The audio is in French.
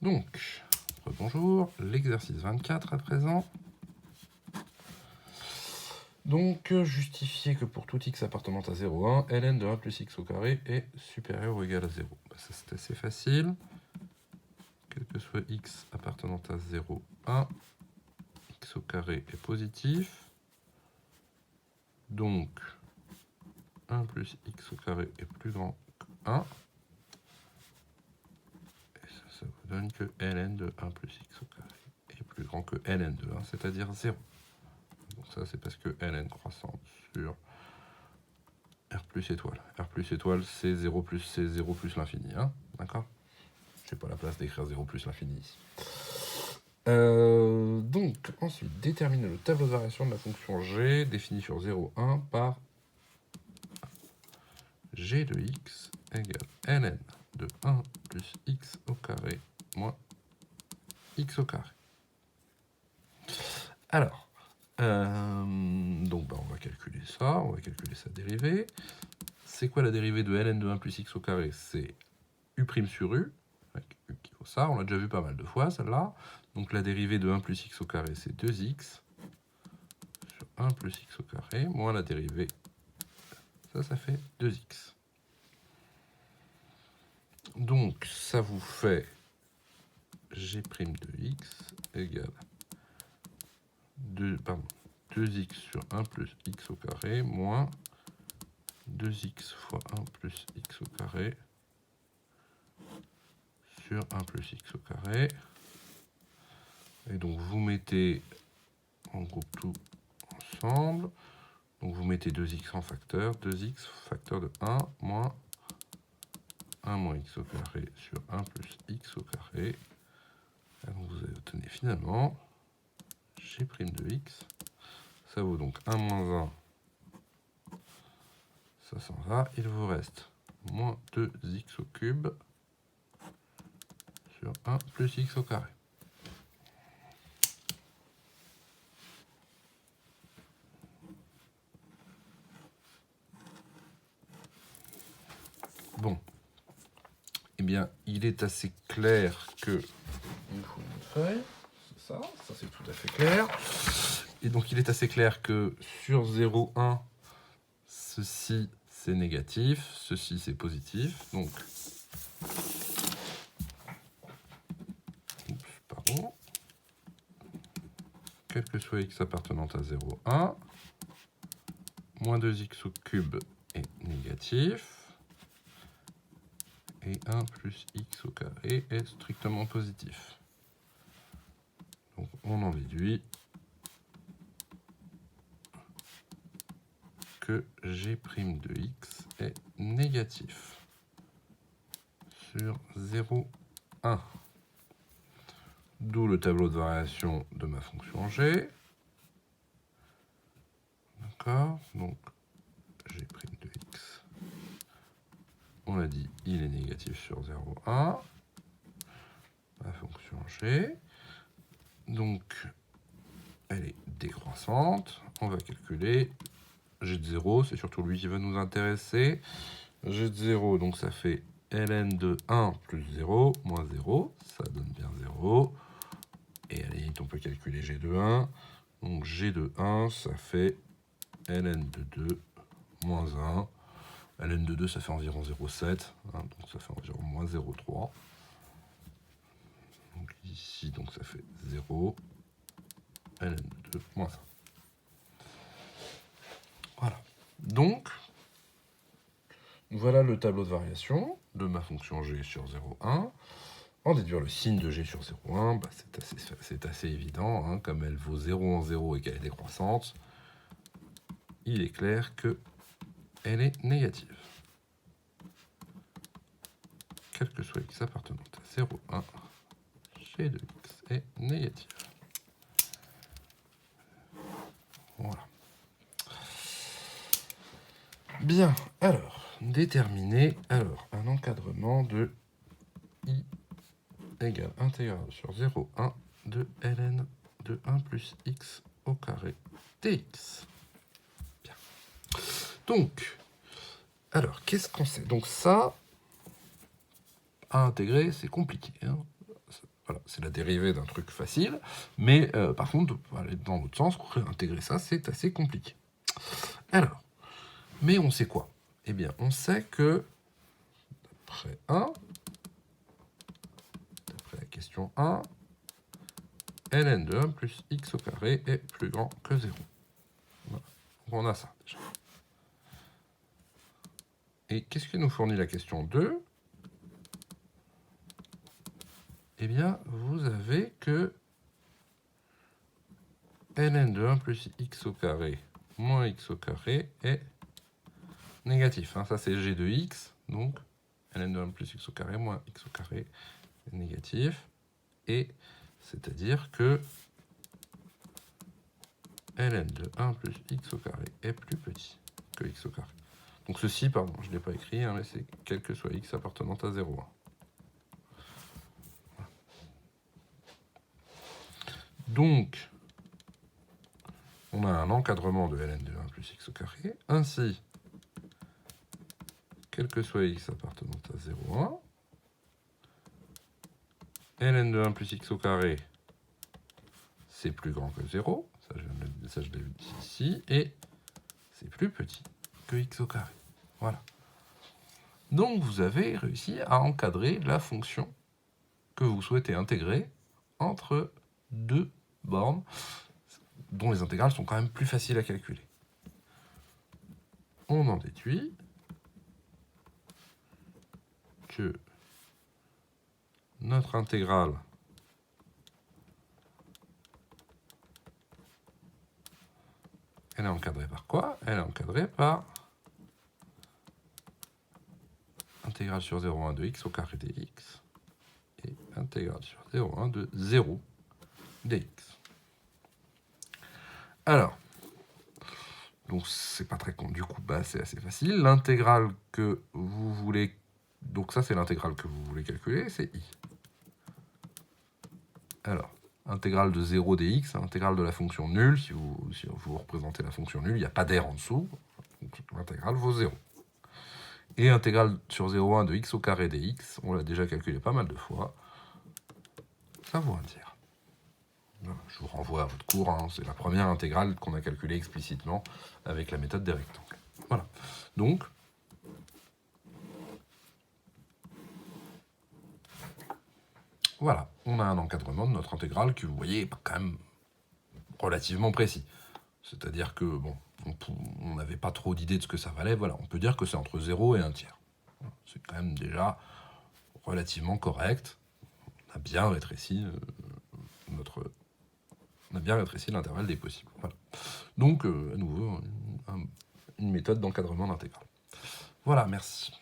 Donc, bonjour, l'exercice 24 à présent. Donc, justifier que pour tout x appartenant à 0,1, ln de 1 plus x au carré est supérieur ou égal à 0. Ça, c'est assez facile. Quel que soit x appartenant à 0,1, x au carré est positif. Donc, 1 plus x au carré est plus grand que 1. Et ça vous donne que ln de 1 plus x au carré est plus grand que ln de 1, c'est-à-dire 0. Donc ça, c'est parce que ln croissante sur R plus étoile. R plus étoile, c'est 0 plus l'infini. Hein, d'accord? Je n'ai pas la place d'écrire 0 plus l'infini ici. Donc, ensuite, déterminer le tableau de variation de la fonction g définie sur 0,1 par g de x égale ln de 1 plus x au carré moins x au carré. Alors, donc on va calculer ça, on va calculer sa dérivée. C'est quoi la dérivée de ln de 1 plus x au carré? C'est u' sur u, avec u qui vaut ça, on l'a déjà vu pas mal de fois celle-là. Donc la dérivée de 1 plus x au carré, c'est 2x sur 1 plus x au carré, moins la dérivée, ça fait 2x. Donc ça vous fait g' de x égale 2x sur 1 plus x au carré moins 2x fois 1 plus x au carré sur 1 plus x au carré. Et donc vous mettez en groupe tout ensemble. Donc vous mettez 2x en facteur, 2x facteur de 1 moins 1 moins x au carré sur 1 plus x au carré. Et donc vous obtenez finalement g' de x. Ça vaut donc 1 moins 1. Ça s'en va. Il vous reste moins 2x au cube sur 1 plus x au carré. Bon. Eh bien, il est assez clair que... Il faut une feuille. C'est ça c'est tout à fait clair. Et donc, il est assez clair que sur 0,1, ceci, c'est négatif. Ceci, c'est positif. Donc, pardon. Quel que soit x appartenant à 0,1, moins 2x au cube est négatif. Et 1 plus x au carré est strictement positif. Donc, on en déduit que g' de x est négatif sur 0,1. D'où le tableau de variation de ma fonction g. D'accord? Donc, g' de x, on l'a dit, il est négatif sur 0,1. Ma fonction g. Donc, elle est décroissante. On va calculer g de 0, c'est surtout lui qui va nous intéresser. G de 0, donc ça fait ln de 1 plus 0 moins 0, ça donne bien 0. Et à la limite, on peut calculer g de 1. Donc g de 1, ça fait ln de 2 moins 1. ln de 2, ça fait environ 0,7. Donc ça fait environ moins 0,3. Donc ici, donc ça fait 0. ln de 2 moins 1. Voilà. Donc, voilà le tableau de variation de ma fonction g sur 0,1. En déduire le signe de g sur 0,1, bah c'est assez évident. Hein, comme elle vaut 0 en 0 et qu'elle est décroissante, il est clair qu'elle est négative. Quel que soit x appartenant à 0,1, g de x est négative. Voilà. Bien, alors, déterminer un encadrement de i égale intégrale sur 0,1 de ln de 1 plus x au carré dx. Bien. Donc, alors, qu'est-ce qu'on sait? Donc ça, à intégrer, c'est compliqué. Hein, Voilà, c'est la dérivée d'un truc facile, mais par contre, pour aller dans l'autre sens, intégrer ça, c'est assez compliqué. Alors, mais on sait quoi? Eh bien, on sait que, d'après la question 1, ln de 1 plus x au carré est plus grand que 0. Voilà. Donc on a ça, déjà. Et qu'est-ce que nous fournit la question 2? Eh bien, vous avez que ln de 1 plus x au carré moins x au carré est négatif. Hein. Ça, c'est g de x, donc ln de 1 plus x au carré moins x au carré est négatif. Et c'est-à-dire que ln de 1 plus x au carré est plus petit que x au carré. Donc ceci, pardon, je ne l'ai pas écrit, hein, mais c'est quel que soit x appartenant à 0,1. Donc, on a un encadrement de ln de 1 plus x au carré. Ainsi, quel que soit x appartenant à 0,1, ln de 1 plus x au carré, c'est plus grand que 0. Ça, je l'ai dit ici. Et c'est plus petit que x au carré. Voilà. Donc, vous avez réussi à encadrer la fonction que vous souhaitez intégrer entre deux bornes dont les intégrales sont quand même plus faciles à calculer. On en déduit que notre intégrale elle est encadrée par quoi? Elle est encadrée par intégrale sur 0,1 de x au carré dx et intégrale sur 0,1 de 0 dx. Alors, donc c'est pas très con, du coup, bah, c'est assez facile. L'intégrale que vous voulez, donc ça c'est l'intégrale que vous voulez calculer, c'est i. Alors, intégrale de 0 dx, intégrale de la fonction nulle, si vous représentez la fonction nulle, il n'y a pas d'air en dessous, l'intégrale vaut 0. Et intégrale sur 0,1 de x au carré dx, on l'a déjà calculé pas mal de fois, ça vaut un tiers. Voilà, je vous renvoie à votre cours, hein, c'est la première intégrale qu'on a calculée explicitement avec la méthode des rectangles. Voilà, donc, voilà, on a un encadrement de notre intégrale qui, vous voyez, est quand même relativement précis. C'est-à-dire que, bon, on n'avait pas trop d'idée de ce que ça valait, voilà, on peut dire que c'est entre 0 et 1 tiers. C'est quand même déjà relativement correct. On a bien rétréci l'intervalle des possibles. Voilà. Donc, à nouveau, une méthode d'encadrement d'intégrale. Voilà, merci.